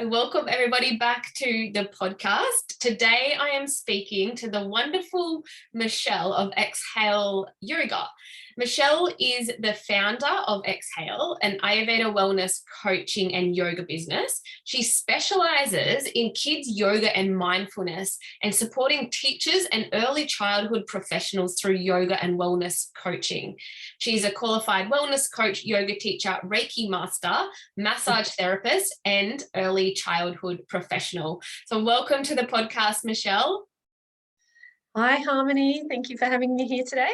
So welcome everybody back to the podcast. Today I am speaking to the wonderful Michele of Exhale Yoga. Michele is the founder of Exhale, an Ayurveda wellness coaching and yoga business. She specialises in kids yoga and mindfulness and supporting teachers and early childhood professionals through yoga and wellness coaching. She's a qualified wellness coach, yoga teacher, reiki master, massage therapist, and early childhood professional. So welcome to the podcast, Michele. Hi, Harmony. Thank you for having me here today.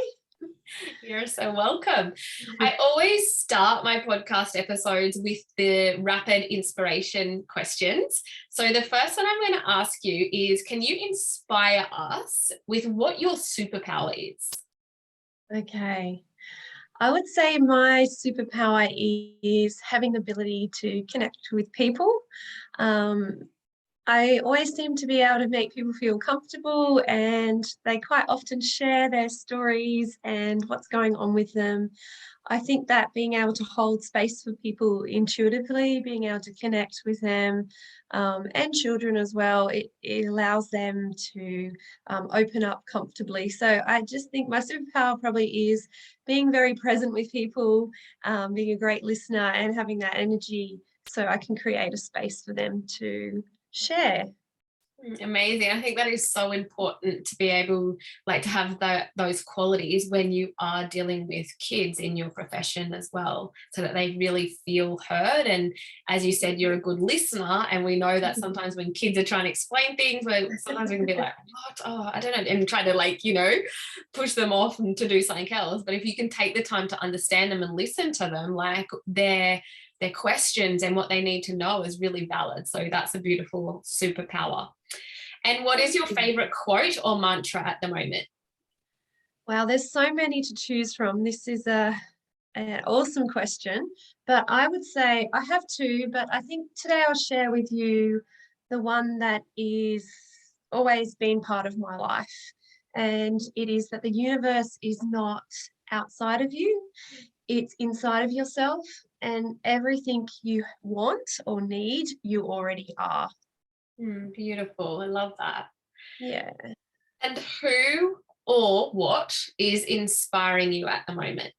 You're so welcome. I always start my podcast episodes with the rapid inspiration questions. So the first one I'm going to ask you is, can you inspire us with what your superpower is? Okay. I would say my superpower is having the ability to connect with people. I always seem to be able to make people feel comfortable, and they quite often share their stories and what's going on with them. I think that being able to hold space for people intuitively, being able to connect with them, and children as well, it allows them to open up comfortably. So I just think my superpower probably is being very present with people, being a great listener, and having that energy so I can create a space for them to share. Amazing. I think that is so important to be able to have those qualities when you are dealing with kids in your profession as well, so that they really feel heard. And as you said, you're a good listener, and we know that sometimes when kids are trying to explain things, sometimes we can be like, what? Oh, I don't know, and try to push them off and to do something else. But if you can take the time to understand them and listen to them, their questions and what they need to know is really valid. So that's a beautiful superpower. And what is your favorite quote or mantra at the moment? Wow, there's so many to choose from. This is an awesome question, but I would say I have two, but I think today I'll share with you the one that is always been part of my life. And it is that the universe is not outside of you, it's inside of yourself, and everything you want or need, you already are. Beautiful. I love that. Yeah. And who or what is inspiring you at the moment?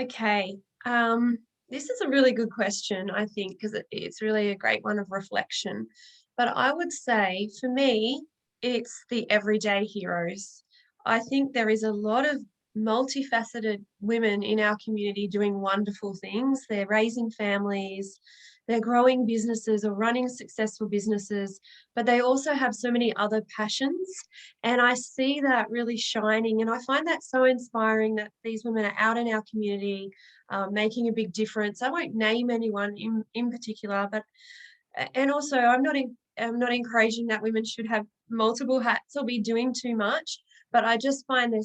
Okay. This is a really good question, I think, because it's really a great one of reflection. But I would say for me, it's the everyday heroes. I think there is a lot of multifaceted women in our community doing wonderful things. They're raising families, they're growing businesses or running successful businesses, but they also have so many other passions. And I see that really shining. And I find that so inspiring that these women are out in our community, making a big difference. I won't name anyone in particular, but and also I'm not encouraging that women should have multiple hats or be doing too much. But I just find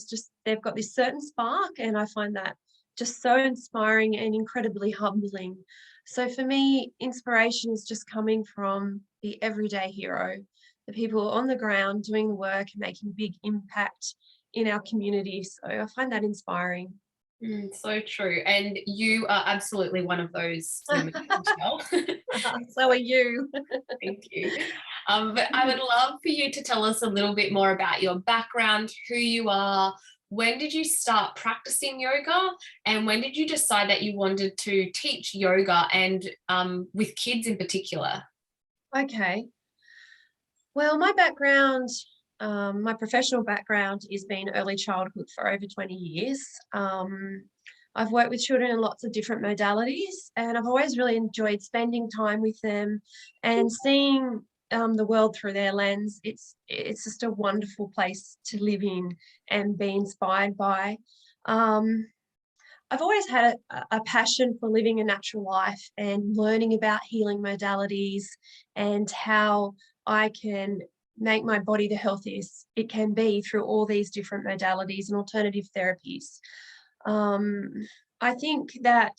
they've got this certain spark, and I find that just so inspiring and incredibly humbling. So for me, inspiration is just coming from the everyday hero, the people on the ground doing the work and making big impact in our community. So I find that inspiring. So true. And you are absolutely one of those women, Michele. So are you. Thank you. But I would love for you to tell us a little bit more about your background, who you are. When did you start practicing yoga, and when did you decide that you wanted to teach yoga and with kids in particular? Okay. Well, my background, my professional background is been early childhood for over 20 years. I've worked with children in lots of different modalities, and I've always really enjoyed spending time with them and seeing the world through their lens. It's just a wonderful place to live in and be inspired by. I've always had a passion for living a natural life and learning about healing modalities and how I can make my body the healthiest it can be through all these different modalities and alternative therapies. I think that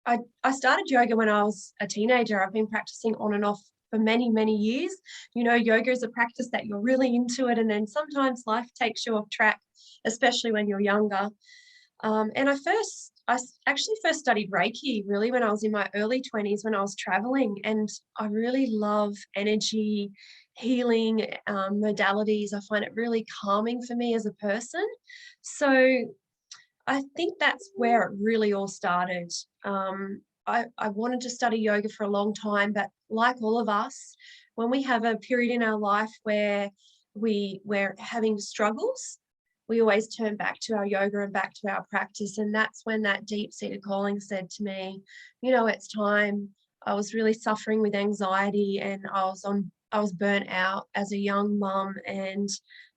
I started yoga when I was a teenager. I've been practicing on and off for many, many years. Yoga is a practice that you're really into it, and then sometimes life takes you off track, especially when you're younger. And I first actually first studied Reiki really when I was in my early 20s when I was traveling, and I really love energy healing modalities. I find it really calming for me as a person. So I think that's where it really all started. I wanted to study yoga for a long time, but like all of us, when we have a period in our life where we're having struggles, we always turn back to our yoga and back to our practice. And that's when that deep-seated calling said to me, it's time. I was really suffering with anxiety, and I was burnt out as a young mum, and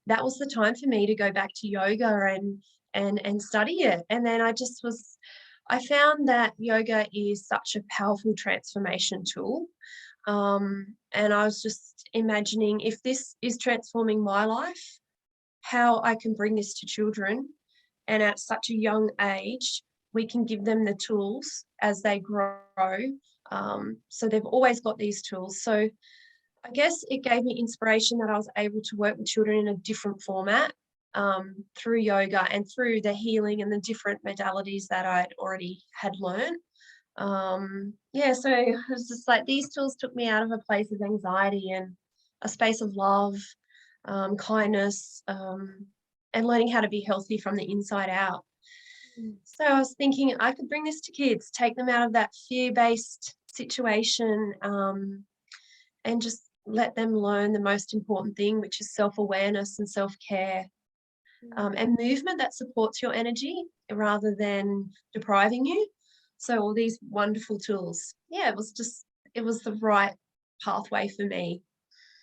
that was the time for me to go back to yoga and study it. And then I found that yoga is such a powerful transformation tool. And I was just imagining, if this is transforming my life, how I can bring this to children. And at such a young age, we can give them the tools as they grow. So they've always got these tools. So I guess it gave me inspiration that I was able to work with children in a different format, through yoga and through the healing and the different modalities that I'd already had learned. So it was just like these tools took me out of a place of anxiety and a space of love, kindness, and learning how to be healthy from the inside out. So I was thinking I could bring this to kids, take them out of that fear-based situation, and just let them learn the most important thing, which is self-awareness and self-care, and movement that supports your energy rather than depriving you. So all these wonderful tools. Yeah, it was the right pathway for me.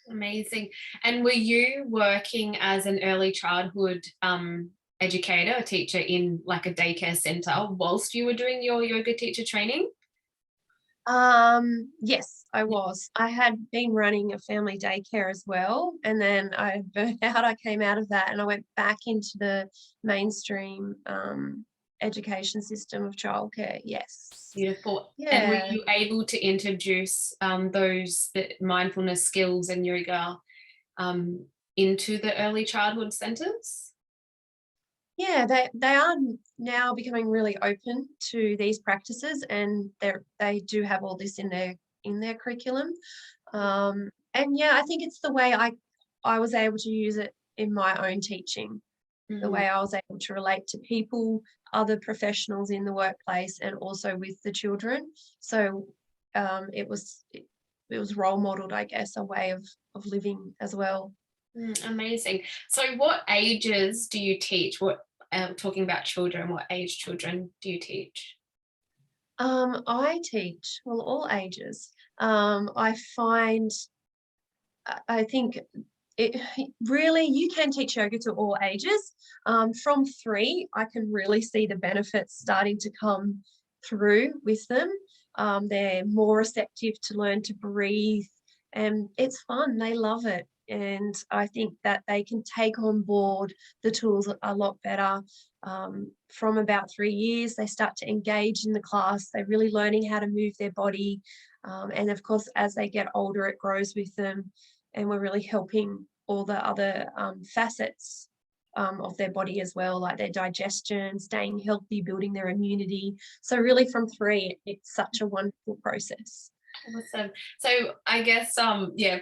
Amazing. And were you working as an early childhood educator, a teacher in like a daycare center whilst you were doing your yoga teacher training? Yes, I was. I had been running a family daycare as well, and then I burnt out. I came out of that and I went back into the mainstream education system of childcare. Yes. Beautiful. And were Yeah. you able to introduce the mindfulness skills and yoga into the early childhood centres? Yeah, they are now becoming really open to these practices, and they do have all this in their curriculum. And yeah, I think it's the way I was able to use it in my own teaching, the way I was able to relate to people, other professionals in the workplace, and also with the children. So it was role modeled, I guess, a way of living as well. Amazing. So what ages do you teach? Talking about children, what age children do you teach? I teach, well, all ages. I think it really, you can teach yoga to all ages. From 3, I can really see the benefits starting to come through with them. They're more receptive to learn to breathe, and it's fun. They love it. And I think that they can take on board the tools a lot better. From about 3 years, they start to engage in the class. They're really learning how to move their body. And of course, as they get older, it grows with them. And we're really helping all the other facets of their body as well, like their digestion, staying healthy, building their immunity. So really from 3, it's such a wonderful process. Awesome. So I guess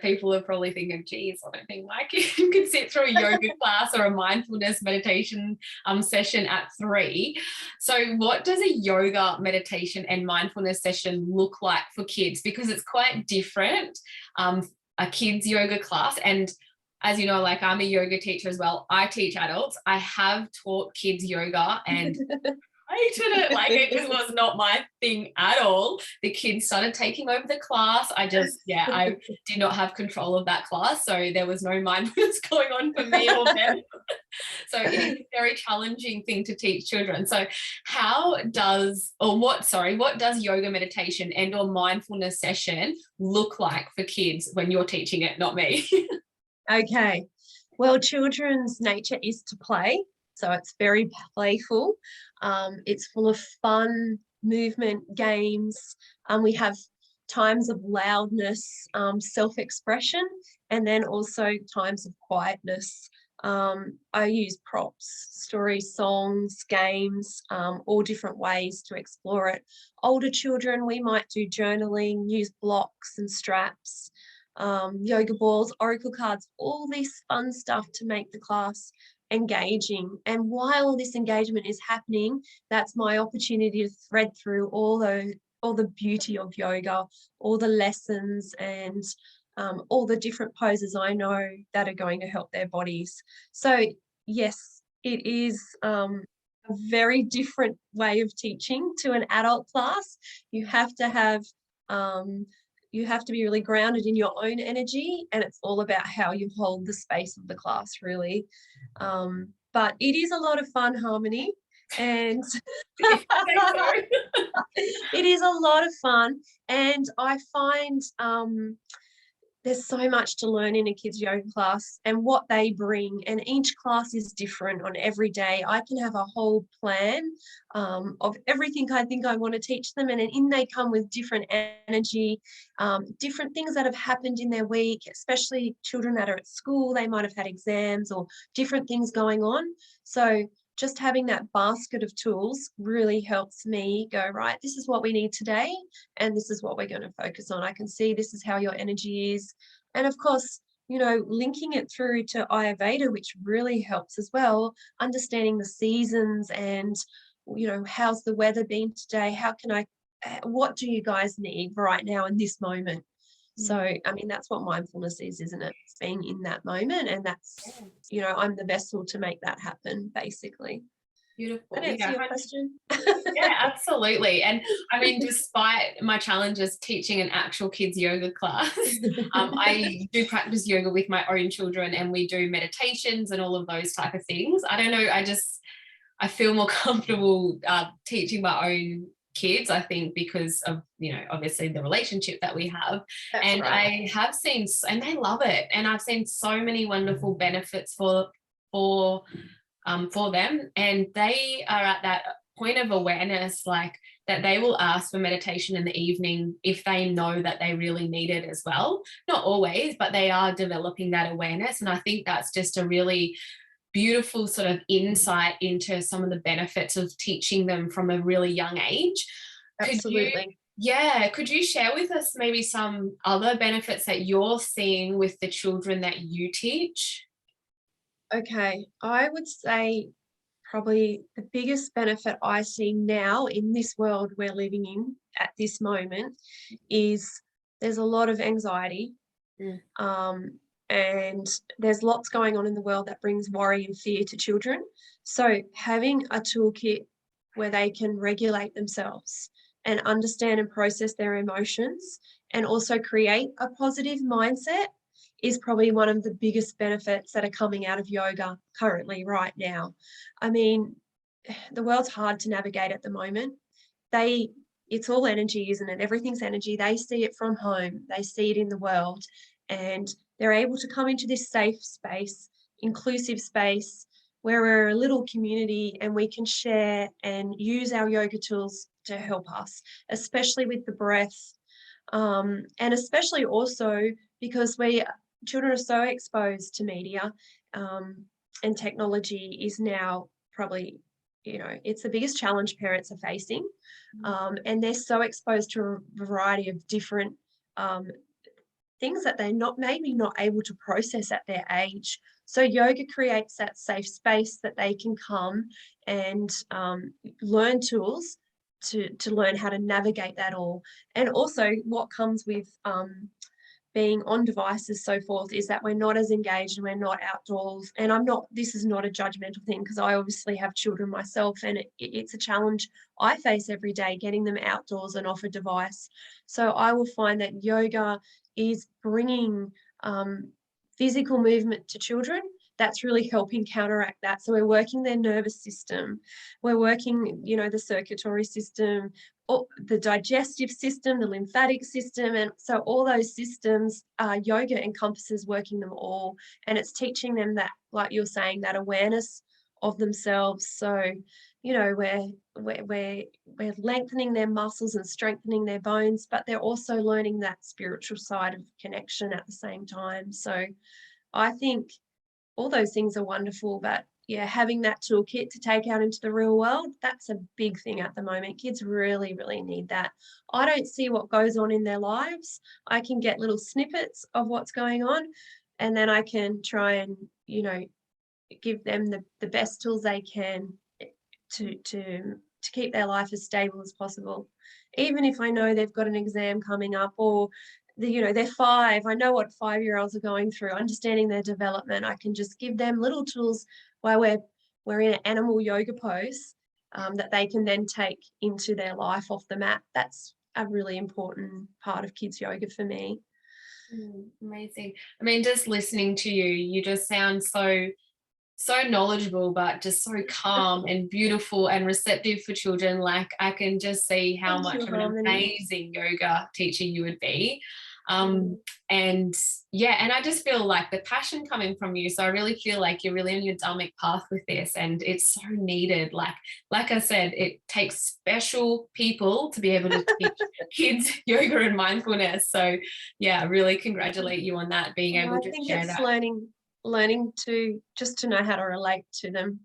people are probably thinking, geez, I don't think like you could sit through a yoga class or a mindfulness meditation session at 3. So what does a yoga meditation and mindfulness session look like for kids? Because it's quite different, a kids yoga class. And as you know, like I'm a yoga teacher as well. I teach adults. I have taught kids yoga and I hated it. Like it just was not my thing at all. The kids started taking over the class. I did not have control of that class. So there was no mindfulness going on for me or them. So it is a very challenging thing to teach children. So what does yoga meditation and or mindfulness session look like for kids when you're teaching it, not me? Okay. Well, children's nature is to play. So it's very playful. It's full of fun, movement, games. We have times of loudness, self-expression, and then also times of quietness. I use props, stories, songs, games, all different ways to explore it. Older children, we might do journaling, use blocks and straps, yoga balls, oracle cards, all this fun stuff to make the class engaging. And while all this engagement is happening, that's my opportunity to thread through all the beauty of yoga, all the lessons, and all the different poses I know that are going to help their bodies. So yes, it is a very different way of teaching to an adult class. You have to have you have to be really grounded in your own energy, and it's all about how you hold the space of the class, really. But it is a lot of fun, Harmony, and it is a lot of fun. And I find there's so much to learn in a kids yoga class and what they bring, and each class is different on every day. I can have a whole plan of everything I think I want to teach them, and in they come with different energy, different things that have happened in their week, especially children that are at school. They might have had exams or different things going on. So just having that basket of tools really helps me go, right, this is what we need today, and this is what we're going to focus on. I can see this is how your energy is. And of course, linking it through to Ayurveda, which really helps as well, understanding the seasons and, how's the weather been today? What do you guys need right now in this moment? So, I mean, that's what mindfulness is, isn't it? It's being in that moment, and that's, I'm the vessel to make that happen, basically. Beautiful. That answer your question? Yeah, absolutely. And I mean, despite my challenges teaching an actual kids yoga class, I do practice yoga with my own children, and we do meditations and all of those type of things. I don't know, I feel more comfortable teaching my own kids, I think, because of obviously the relationship that we have. That's and right. I have seen, and they love it, and I've seen so many wonderful benefits for them, and they are at that point of awareness, like that they will ask for meditation in the evening if they know that they really need it as well. Not always, but they are developing that awareness, and I think that's just a really beautiful sort of insight into some of the benefits of teaching them from a really young age. Absolutely. Could you share with us maybe some other benefits that you're seeing with the children that you teach? Okay, I would say probably the biggest benefit I see now in this world we're living in at this moment is there's a lot of anxiety. And there's lots going on in the world that brings worry and fear to children. So having a toolkit where they can regulate themselves and understand and process their emotions, and also create a positive mindset, is probably one of the biggest benefits that are coming out of yoga currently right now. I mean, the world's hard to navigate at the moment. It's all energy, isn't it? Everything's energy. They see it from home. They see it in the world. And they're able to come into this safe space, inclusive space, where we're a little community and we can share and use our yoga tools to help us, especially with the breath. And especially also because children are so exposed to media, and technology is now probably, it's the biggest challenge parents are facing. And they're so exposed to a variety of different things that they're maybe not able to process at their age. So yoga creates that safe space that they can come and learn tools to learn how to navigate that all. And also what comes with being on devices, so forth, is that we're not as engaged and we're not outdoors. And this is not a judgmental thing, because I obviously have children myself, and it's a challenge I face every day, getting them outdoors and off a device. So I will find that yoga is bringing physical movement to children. That's really helping counteract that. So we're working their nervous system, we're working, the circulatory system, the digestive system, the lymphatic system. And so all those systems, yoga encompasses working them all. And it's teaching them that, like you're saying, that awareness of themselves. So, we're lengthening their muscles and strengthening their bones, but they're also learning that spiritual side of connection at the same time. So I think all those things are wonderful, but yeah, having that toolkit to take out into the real world, that's a big thing at the moment. Kids really, really need that. I don't see what goes on in their lives. I can get little snippets of what's going on, and then I can try and, give them the best tools they can to keep their life as stable as possible. Even if I know they've got an exam coming up, or they're 5, I know what 5-year-olds are going through, understanding their development. I can just give them little tools while we're in an animal yoga pose, that they can then take into their life off the mat. That's a really important part of kids yoga for me. Amazing. I mean, just listening to you, you just sound so knowledgeable, but just so calm and beautiful and receptive for children. Like, I can just see how Thank much you, of an Harmony. amazing yoga teacher you would be. And yeah, and I just feel like the passion coming from you. So I really feel like you're really on your dharmic path with this, and it's so needed. Like I said, it takes special people to be able to teach kids yoga and mindfulness. So yeah, I really congratulate you on that, being able I to think share it's that. learning to know how to relate to them,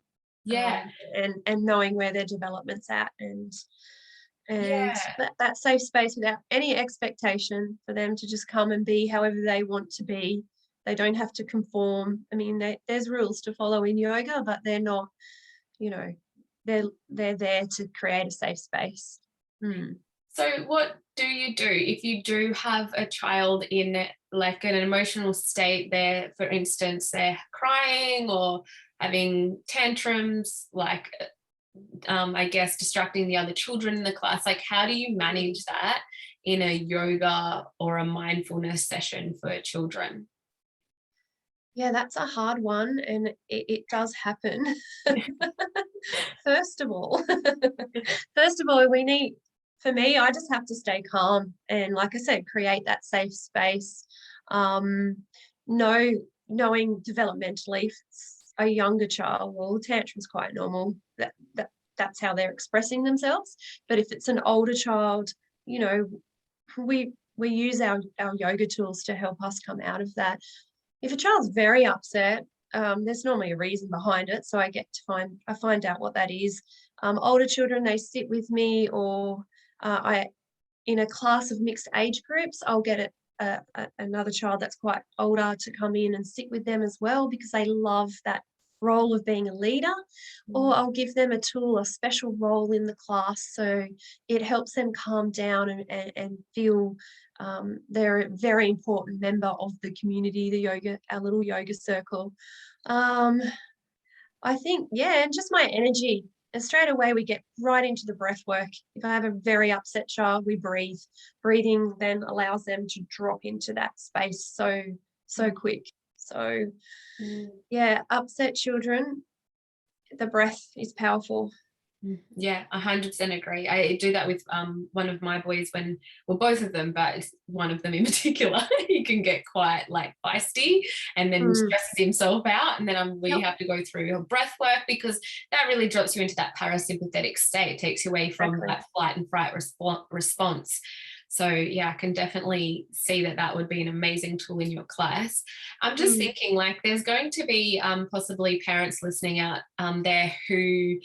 Yeah. and knowing where their development's at, and Yeah. that safe space without any expectation for them to just come and be however they want to be. They don't have to conform. I mean, there's rules to follow in yoga, but they're not, you know, they're there to create a safe space. So what do you do if you do have a child in like an emotional state? There, for instance, they're crying or having tantrums, like I guess distracting the other children in the class. Like, how do you manage that in a yoga or a mindfulness session for children? Yeah, that's a hard one, and it does happen. First of all, for me, I just have to stay calm and, like I said, create that safe space. Um, know Knowing developmentally, if it's a younger child, well, tantrum's quite normal. That's how they're expressing themselves. But if it's an older child, you know, we use our yoga tools to help us come out of that. If a child's very upset, there's normally a reason behind it, so I find out what that is. Older children, they sit with me, or I in a class of mixed age groups, I'll get another child that's quite older to come in and sit with them as well, because they love that role of being a leader. Or I'll give them a tool, a special role in the class, so it helps them calm down and feel they're a very important member of the community, our little yoga circle. I think, yeah, and just my energy. And straight away, we get right into the breath work. If I have a very upset child, we breathe. Breathing then allows them to drop into that space so quick. So, yeah, upset children, the breath is powerful. Yeah, 100% agree. I do that with one of my boys well, both of them, but it's one of them in particular. He can get quite like feisty and then stresses himself out, and then we have to go through a breath work, because that really drops you into that parasympathetic state. It takes you away from that flight and fright response. So yeah, I can definitely see that would be an amazing tool in your class. I'm just thinking, like, there's going to be possibly parents listening out there who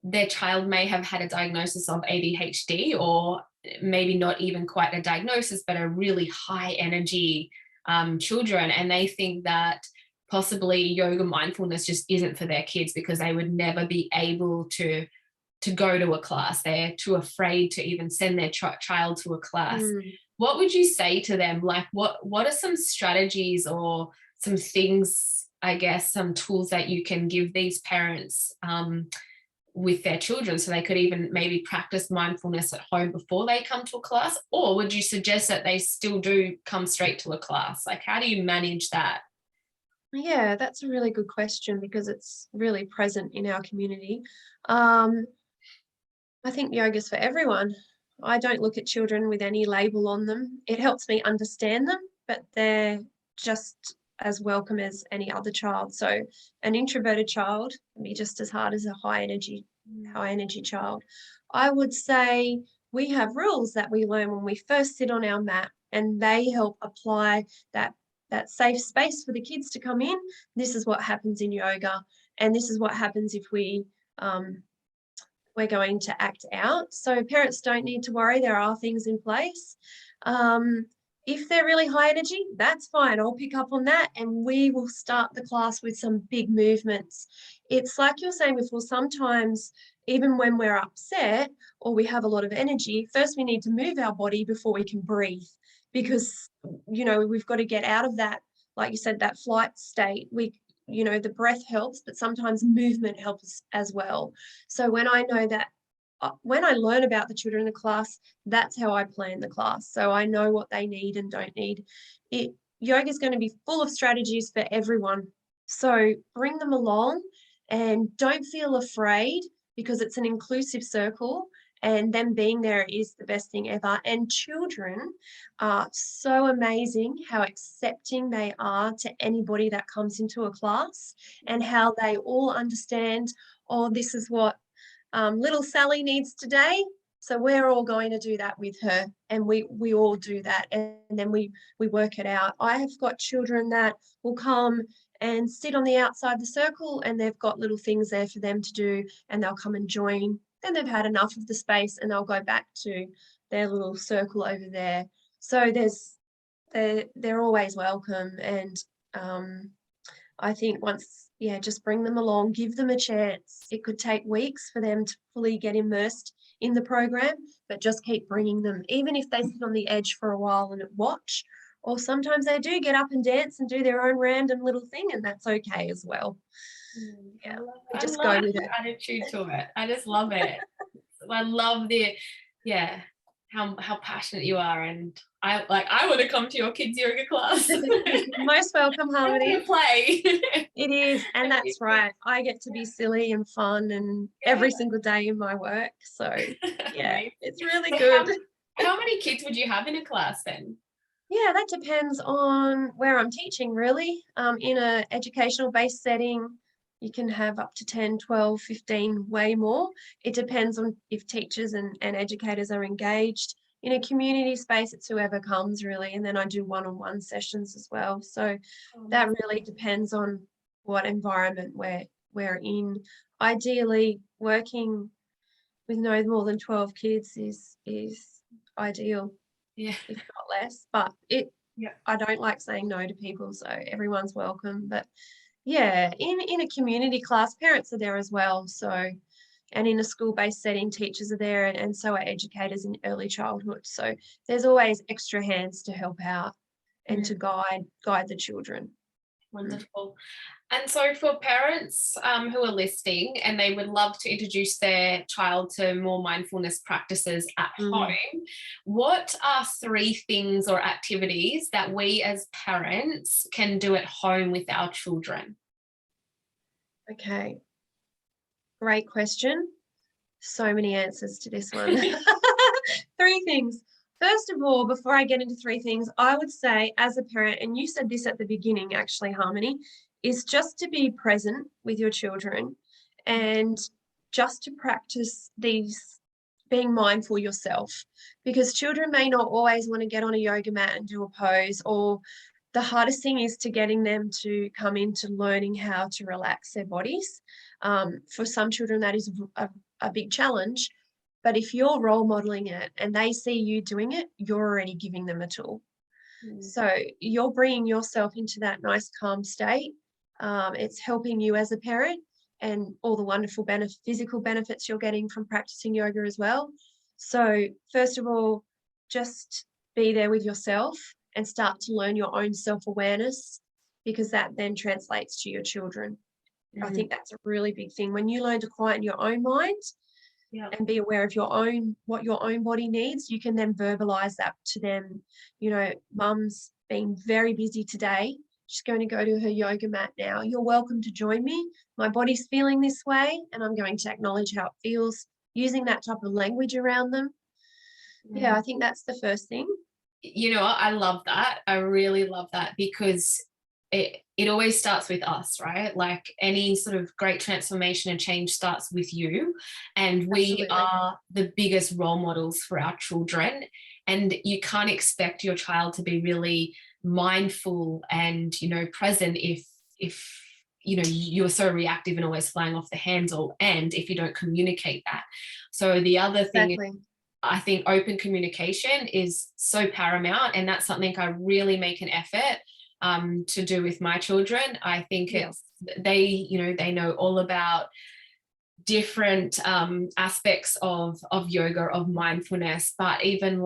their child may have had a diagnosis of ADHD, or maybe not even quite a diagnosis, but a really high energy children. And they think that possibly yoga mindfulness just isn't for their kids, because they would never be able to go to a class. They're too afraid to even send their child to a class. What would you say to them? Like, what are some strategies or some things, I guess, some tools that you can give these parents with their children, so they could even maybe practice mindfulness at home before they come to a class? Or would you suggest that they still do come straight to a class? Like, how do you manage that? Yeah, that's a really good question, because it's really present in our community. I think yoga's for everyone. I don't look at children with any label on them. It helps me understand them, but they're just as welcome as any other child. So an introverted child can be just as hard as a high energy child. I would say we have rules that we learn when we first sit on our mat, and they help apply that that safe space for the kids to come in. This is what happens in yoga, and this is what happens if we're going to act out. So parents don't need to worry. There are things in place. If they're really high energy, that's fine. I'll pick up on that, and we will start the class with some big movements. It's like you were saying before, sometimes even when we're upset or we have a lot of energy, first we need to move our body before we can breathe, because, you know, we've got to get out of that, like you said, that flight state. You know, the breath helps, but sometimes movement helps as well. So when I know that, when I learn about the children in the class, that's how I plan the class. So I know what they need and don't need. Yoga is going to be full of strategies for everyone. So bring them along and don't feel afraid, because it's an inclusive circle, and them being there is the best thing ever. And children are so amazing how accepting they are to anybody that comes into a class, and how they all understand, oh, this is what little Sally needs today. So we're all going to do that with her, and we all do that, and then we work it out. I have got children that will come and sit on the outside of the circle, and they've got little things there for them to do, and they'll come and join. Then they've had enough of the space, and they'll go back to their little circle over there. So they're always welcome, and I think just bring them along, give them a chance. It could take weeks for them to fully get immersed in the program, but just keep bringing them, even if they sit on the edge for a while and watch, or sometimes they do get up and dance and do their own random little thing, and that's okay as well. Yeah, I just go with it. Attitude to it. I just love it. I love how passionate you are, and I want to come to your kids yoga class. Most welcome, Harmony. Play. It is, and that's right. I get to be silly and fun and every single day in my work. So yeah, it's really good. How many kids would you have in a class then? Yeah, that depends on where I'm teaching, really. In an educational based setting, you can have up to 10, 12, 15, way more. It depends on if teachers and educators are engaged. In a community space, it's whoever comes, really. And then I do one-on-one sessions as well. So that really depends on what environment we're in. Ideally, working with no more than 12 kids is ideal. Yeah, if not less. But I don't like saying no to people, so everyone's welcome. But yeah, in a community class, parents are there as well. So, and in a school-based setting, teachers are there, and so are educators in early childhood. So there's always extra hands to help out and to guide the children. Wonderful. And so for parents who are listening and they would love to introduce their child to more mindfulness practices at home, what are 3 things or activities that we as parents can do at home with our children? Okay. Great question. So many answers to this one. 3 things. First of all, before I get into 3 things, I would say as a parent, and you said this at the beginning, actually, Harmony, is just to be present with your children and just to practice these, being mindful yourself, because children may not always want to get on a yoga mat and do a pose, or the hardest thing is to getting them to come into learning how to relax their bodies. For some children, that is a big challenge. But if you're role modeling it and they see you doing it, you're already giving them a tool. So you're bringing yourself into that nice, calm state. It's helping you as a parent, and all the wonderful physical benefits you're getting from practicing yoga as well. So first of all, just be there with yourself and start to learn your own self-awareness, because that then translates to your children. I think that's a really big thing. When you learn to quieten your own mind, and be aware of what your own body needs, you can then verbalize that to them. You know, Mum's been very busy today. She's going to go to her yoga mat now. You're welcome to join me. My body's feeling this way, and I'm going to acknowledge how it feels, using that type of language around them. Yeah, I think that's the first thing. You know, I love that. I really love that, because it always starts with us, right? Like any sort of great transformation and change starts with you, and we are the biggest role models for our children. And you can't expect your child to be really mindful and, present if you're so reactive and always flying off the handle, and if you don't communicate that. So the other thing is, Exactly. I think open communication is so paramount, and that's something I really make an effort to do with my children. I think it's they know all about different aspects of yoga, of mindfulness, but even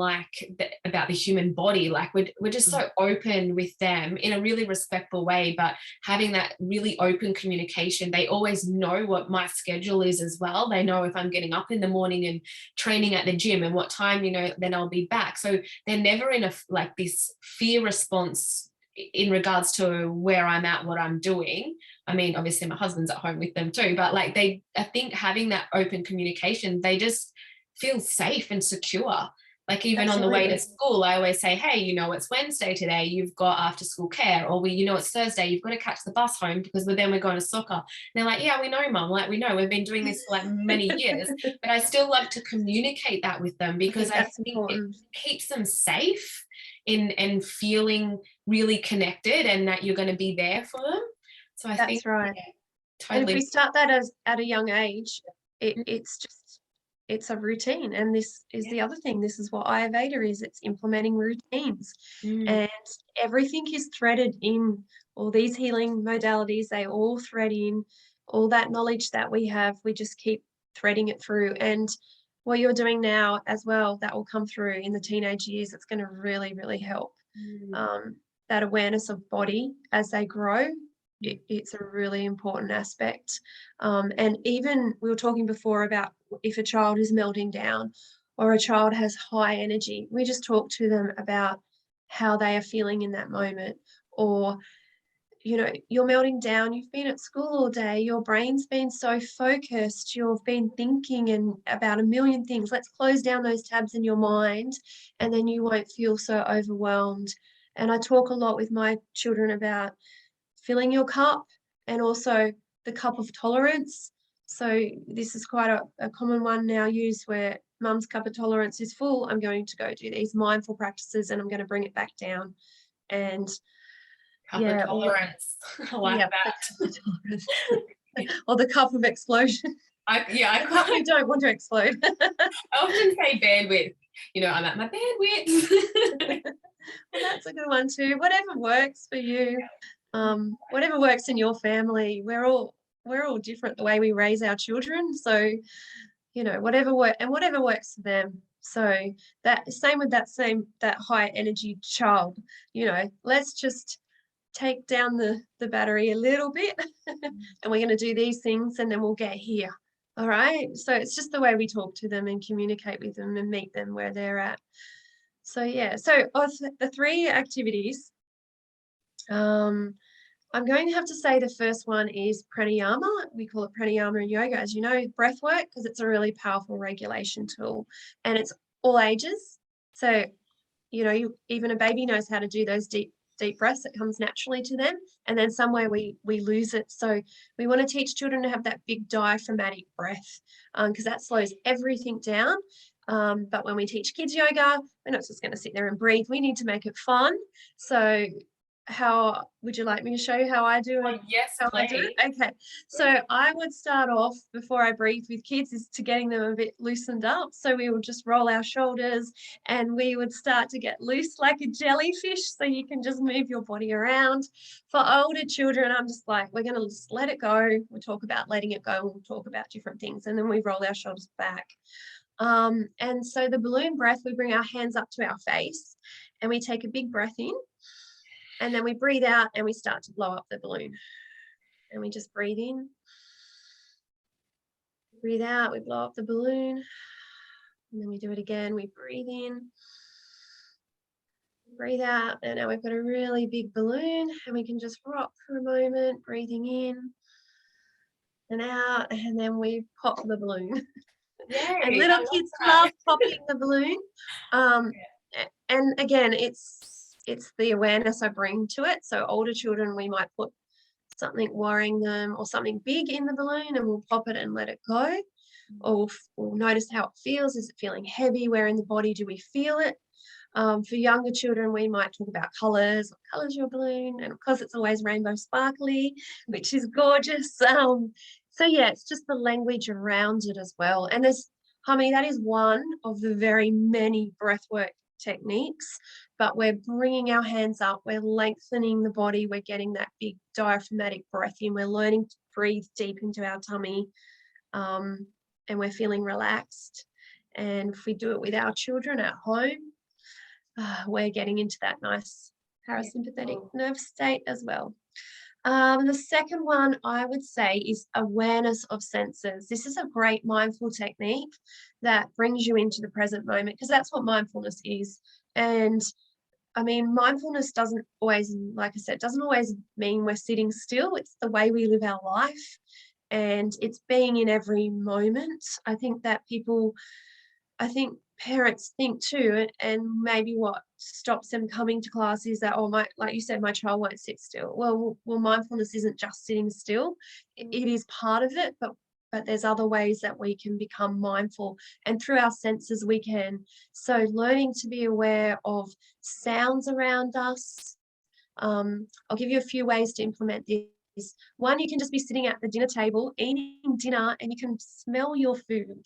about the human body. Like we're just so open with them in a really respectful way, but having that really open communication. They always know what my schedule is as well. They know if I'm getting up in the morning and training at the gym and what time, then I'll be back. So they're never in this fear response in regards to where I'm at, what I'm doing. I mean, obviously my husband's at home with them too, but I think having that open communication, they just feel safe and secure. Like even on the way to school, I always say, hey, it's Wednesday today, you've got after school care, or it's Thursday, you've got to catch the bus home because then we're going to soccer. And they're like, yeah, we know, Mum. Like, we know, we've been doing this for many years, but I still love to communicate that with them because I think important. It keeps them safe and feeling really connected, and that you're going to be there for them. So I think right. Yeah, totally. And if we start that at a young age, it's a routine. And this is the other thing. This is what Ayurveda is. It's implementing routines. And everything is threaded in. All these healing modalities, they all thread in all that knowledge that we have. We just keep threading it through. And what you're doing now as well, that will come through in the teenage years. It's going to really, really help. That awareness of body as they grow. It's a really important aspect. And even we were talking before about if a child is melting down or a child has high energy, we just talk to them about how they are feeling in that moment. Or, you're melting down, you've been at school all day, your brain's been so focused, you've been thinking and about a million things. Let's close down those tabs in your mind, and then you won't feel so overwhelmed. And I talk a lot with my children about filling your cup, and also the cup of tolerance. So this is quite a common one now used, where mum's cup of tolerance is full. I'm going to go do these mindful practices and I'm going to bring it back down. And cup of tolerance. I like that. Or the cup of explosion. The cup we don't want to explode. I often say bandwidth. I'm at my bandwidth. Well, that's a good one too. Whatever works for you. Whatever works in your family. We're all different the way we raise our children. So, whatever works for them. So that high energy child, let's just take down the battery a little bit and we're going to do these things and then we'll get here. All right. So it's just the way we talk to them and communicate with them and meet them where they're at. So the 3 activities, I'm going to have to say the first one is pranayama. We call it pranayama in yoga, as you know, breath work, because it's a really powerful regulation tool, and it's all ages. So, even a baby knows how to do those deep breaths. It comes naturally to them, and then somewhere we lose it. So we want to teach children to have that big diaphragmatic breath, because that slows everything down. But when we teach kids yoga, we're not just going to sit there and breathe. We need to make it fun. So how would you like me to show you how I do it? Yes, please. Okay, so I would start off, before I breathe with kids, is to getting them a bit loosened up. So we would just roll our shoulders and we would start to get loose like a jellyfish, so you can just move your body around. For older children, I'm just like, we're going to just let it go. We'll talk about letting it go. We'll talk about different things, and then we roll our shoulders back. And so the balloon breath, we bring our hands up to our face and we take a big breath in. And then we breathe out and we start to blow up the balloon. And we just breathe in. Breathe out, we blow up the balloon. And then we do it again. We breathe in. Breathe out. And now we've got a really big balloon. And we can just rock for a moment, breathing in and out. And then we pop the balloon. Yay, and little kids love popping the balloon. And again, it's the awareness I bring to it. So older children, we might put something worrying them or something big in the balloon and we'll pop it and let it go. Or we'll notice how it feels. Is it feeling heavy? Where in the body do we feel it? For younger children, we might talk about colours. What colour's your balloon? And of course, it's always rainbow sparkly, which is gorgeous. So yeah, it's just the language around it as well. And Hummy, that is one of the very many breathwork techniques, but we're bringing our hands up, we're lengthening the body, we're getting that big diaphragmatic breath in, we're learning to breathe deep into our tummy, and we're feeling relaxed. And if we do it with our children at home, we're getting into that nice parasympathetic nervous state as well. The second one I would say is awareness of senses. This is a great mindful technique that brings you into the present moment, because that's what mindfulness is. And I mean, mindfulness doesn't always, like I said, doesn't always mean we're sitting still. It's the way we live our life, and it's being in every moment. I think parents think too, and maybe what stops them coming to class is that, like you said, my child won't sit still. Well, mindfulness isn't just sitting still. It is part of it, but there's other ways that we can become mindful, and through our senses we can. So learning to be aware of sounds around us. I'll give you a few ways to implement this. One, you can just be sitting at the dinner table eating dinner, and you can smell your food.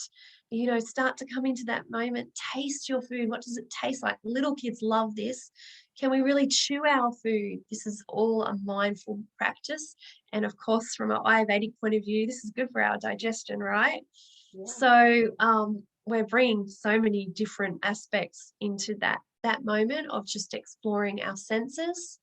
Start to come into that moment, taste your food. What does it taste like? Little kids love this. Can we really chew our food? This is all a mindful practice. And of course, from an Ayurvedic point of view, this is good for our digestion, right? Yeah. So we're bringing so many different aspects into that moment of just exploring our senses.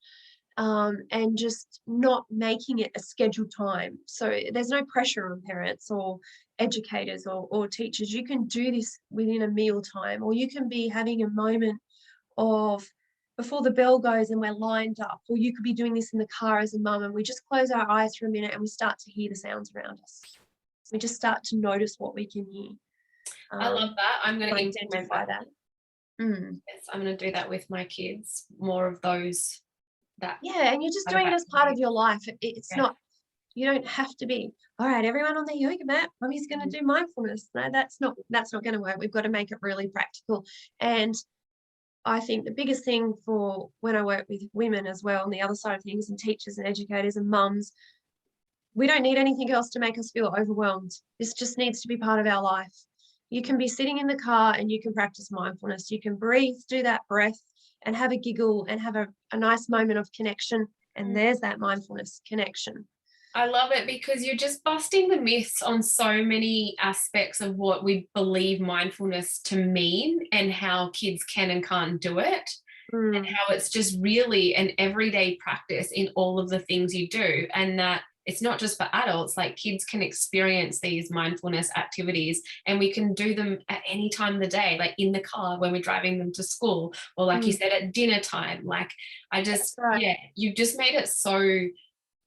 And just not making it a scheduled time. So there's no pressure on parents or educators or teachers. You can do this within a meal time, or you can be having a moment of before the bell goes and we're lined up, or you could be doing this in the car as a mum, and we just close our eyes for a minute and we start to hear the sounds around us. We just start to notice what we can hear. I love that. I'm going to identify that. Yes, I'm going to do that with my kids. More of those. And you're just doing it as part of your life. It's not, you don't have to be, all right, everyone on the yoga mat, Mummy's going to do mindfulness. No, that's not going to work. We've got to make it really practical. And I think the biggest thing for when I work with women as well, on the other side of things, and teachers and educators and mums, we don't need anything else to make us feel overwhelmed. This just needs to be part of our life. You can be sitting in the car and you can practice mindfulness. You can breathe, do that breath, and have a giggle and have a nice moment of connection. And there's that mindfulness connection. I love it, because you're just busting the myths on so many aspects of what we believe mindfulness to mean, and how kids can and can't do it, and how it's just really an everyday practice in all of the things you do, and that it's not just for adults. Like, kids can experience these mindfulness activities, and we can do them at any time of the day, like in the car when we're driving them to school, or like you said, at dinner time. Like, you've just made it so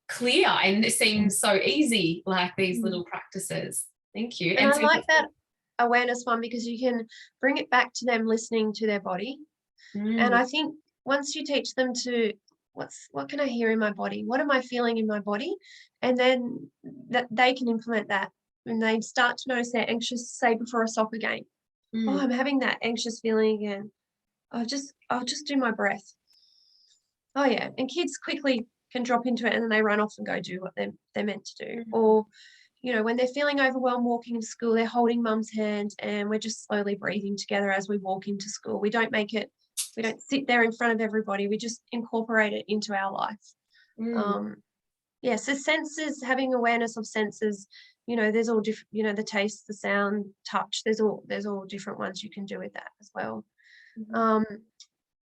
clear, and it seems so easy, like these little practices. Thank you. And I like that awareness one, because you can bring it back to them listening to their body. And I think once you teach them to, what can I hear in my body? What am I feeling in my body? And then that they can implement that, and they start to notice they're anxious, say before a soccer game. Oh, I'm having that anxious feeling again. I'll just do my breath. Oh yeah. And kids quickly can drop into it, and then they run off and go do what they're meant to do. Or, when they're feeling overwhelmed walking into school, they're holding mum's hand and we're just slowly breathing together as we walk into school. We don't sit there in front of everybody. We just incorporate it into our life. So senses, having awareness of senses, there's all different, the taste, the sound, touch, there's all different ones you can do with that as well.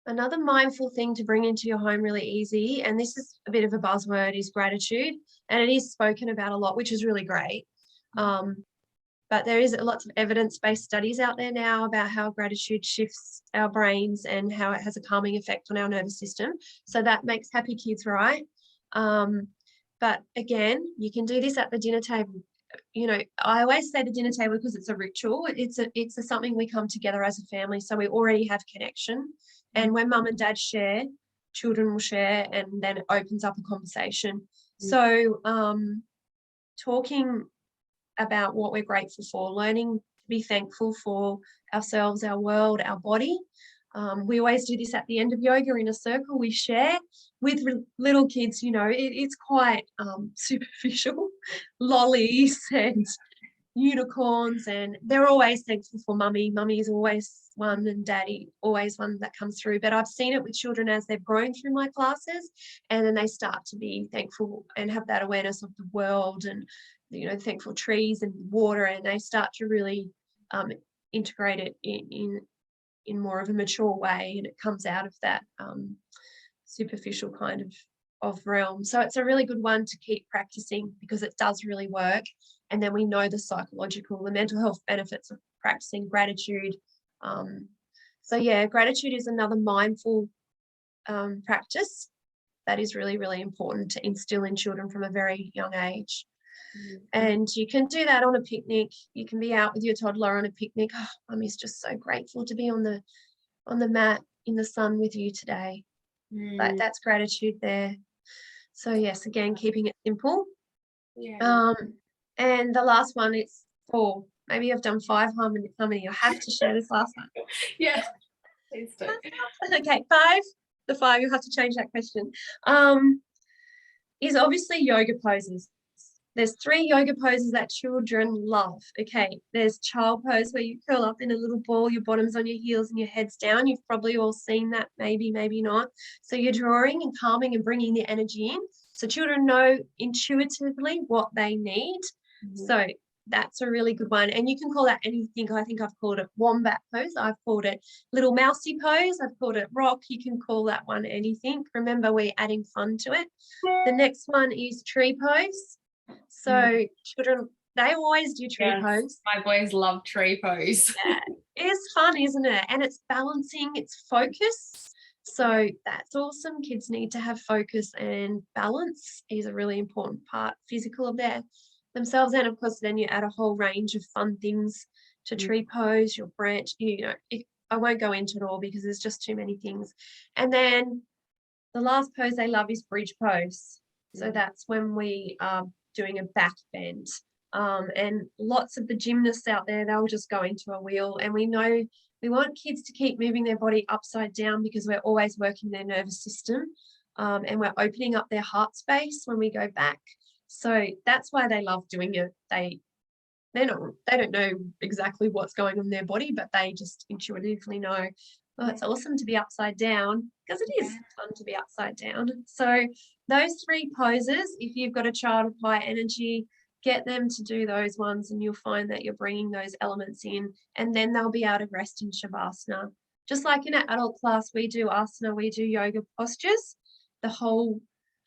Another mindful thing to bring into your home really easy, and this is a bit of a buzzword, is gratitude. And it is spoken about a lot, which is really great. But there is lots of evidence-based studies out there now about how gratitude shifts our brains and how it has a calming effect on our nervous system. So that makes happy kids, right? But again, you can do this at the dinner table. I always say the dinner table because it's a ritual. It's something we come together as a family, so we already have connection. And when mum and dad share, children will share, and then it opens up a conversation. So talking about what we're grateful for, learning to be thankful for ourselves, our world, our body, We always do this at the end of yoga in a circle. We share with little kids, it's quite superficial, lollies and unicorns, and they're always thankful for mummy. Mummy is always one, and daddy always one that comes through. But I've seen it with children as they've grown through my classes, and then they start to be thankful and have that awareness of the world, and thankful trees and water, and they start to really integrate it in more of a mature way, and it comes out of that superficial kind of realm. So it's a really good one to keep practicing, because it does really work. And then we know the mental health benefits of practicing gratitude. So yeah, gratitude is another mindful practice that is really, really important to instill in children from a very young age. And you can do that on a picnic. You can be out with your toddler on a picnic. Oh, Mummy's just so grateful to be on the mat in the sun with you today. But that's gratitude there. So yes, again, keeping it simple. Yeah. And the last one is 4. Maybe I've done 5. How many? I have to share this last one. Yeah. Please do. Okay, 5. The 5, you'll have to change that question. Is obviously yoga poses. There's 3 yoga poses that children love. Okay, there's child pose, where you curl up in a little ball, your bottom's on your heels and your head's down. You've probably all seen that, maybe not. So you're drawing and calming and bringing the energy in. So children know intuitively what they need. So that's a really good one. And you can call that anything. I think I've called it wombat pose. I've called it little mousy pose. I've called it rock. You can call that one anything. Remember, we're adding fun to it. The next one is tree pose. So children, they always do tree pose. My boys love tree pose. Yeah, it's fun, isn't it? And it's balancing, it's focus. So that's awesome. Kids need to have focus, and balance is a really important part, physical of themselves. And of course, then you add a whole range of fun things to tree pose, your branch, I won't go into it all because there's just too many things. And then the last pose they love is bridge pose. So that's when we are doing a back bend. And lots of the gymnasts out there, they'll just go into a wheel. And we know we want kids to keep moving their body upside down, because we're always working their nervous system, and we're opening up their heart space when we go back. So that's why they love doing it. They don't know exactly what's going on in their body, but they just intuitively know, oh, it's awesome to be upside down, because it is fun to be upside down. So those 3 poses, if you've got a child of high energy, get them to do those ones, and you'll find that you're bringing those elements in, and then they'll be able to rest in shavasana. Just like in an adult class, we do asana, we do yoga postures, the whole,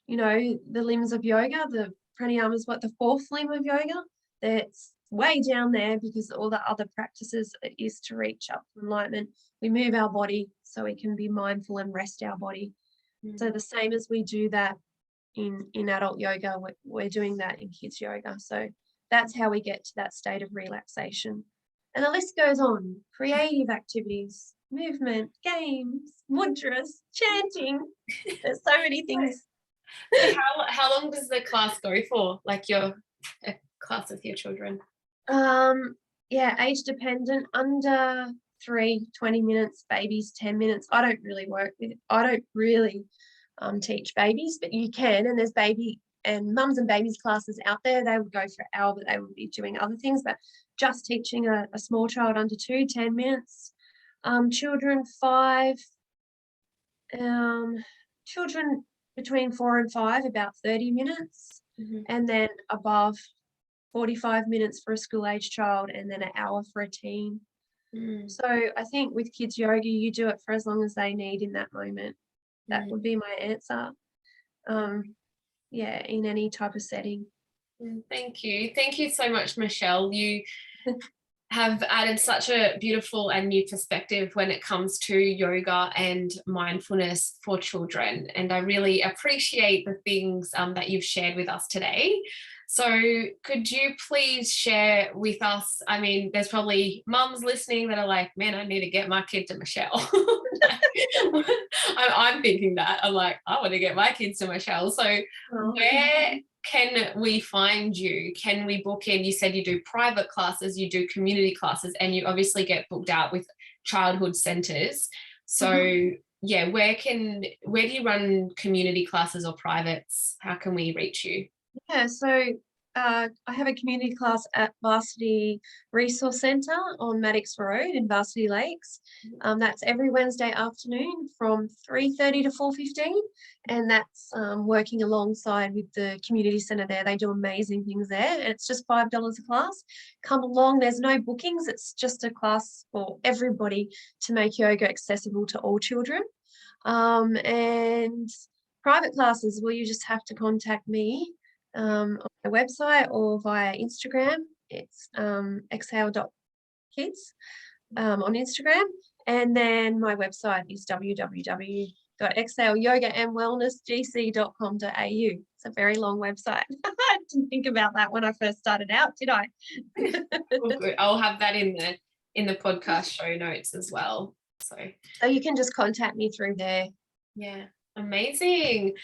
the limbs of yoga. The pranayama is the 4th limb of yoga. That's way down there, because all the other practices is to reach up to enlightenment. We move our body so we can be mindful and rest our body. So the same as we do that in adult yoga, we're doing that in kids yoga. So that's how we get to that state of relaxation. And the list goes on. Creative activities, movement, games, mudras, chanting. There's so many things. So how long does the class go for, like your class with your children? Age dependent. Under 3, 20 minutes, babies 10 minutes. I don't really teach babies, but you can, and there's baby and mums and babies classes out there. They would go for an hour, but they would be doing other things. But just teaching a small child under 2, 10 minutes. Children 5, children between 4 and 5, about 30 minutes, and then above 45 minutes for a school age child, and then an hour for a teen. So I think with kids yoga, you do it for as long as they need in that moment. That would be my answer. In any type of setting. Thank you so much, Michele. You have added such a beautiful and new perspective when it comes to yoga and mindfulness for children, and I really appreciate the things that you've shared with us today. So could you please share with us, I mean, there's probably mums listening that are like, man, I need to get my kid to Michele. I'm thinking that. I'm like, I want to get my kids to Michele. So where can we find you? Can we book in? You said you do private classes, you do community classes, and you obviously get booked out with childhood centres. So yeah, where do you run community classes or privates? How can we reach you? Yeah, so I have a community class at Varsity Resource Centre on Maddox Road in Varsity Lakes. That's every Wednesday afternoon from 3:30 to 4:15, and that's working alongside with the community centre there. They do amazing things there, and it's just $5 a class. Come along. There's no bookings. It's just a class for everybody to make yoga accessible to all children. And private classes, well, you just have to contact me on my website or via Instagram. It's exhale.kids on Instagram. And then my website is www.exhaleyogaandwellnessgc.com.au. It's a very long website. I didn't think about that when I first started out, did I? Oh, good. I'll have that in the podcast show notes as well. So you can just contact me through there. Yeah, amazing.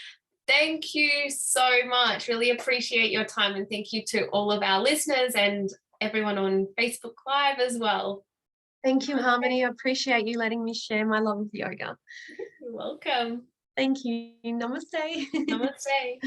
Thank you so much. Really appreciate your time, and thank you to all of our listeners and everyone on Facebook Live as well. Thank you, Harmony. I appreciate you letting me share my love of yoga. You're welcome. Thank you. Namaste. Namaste.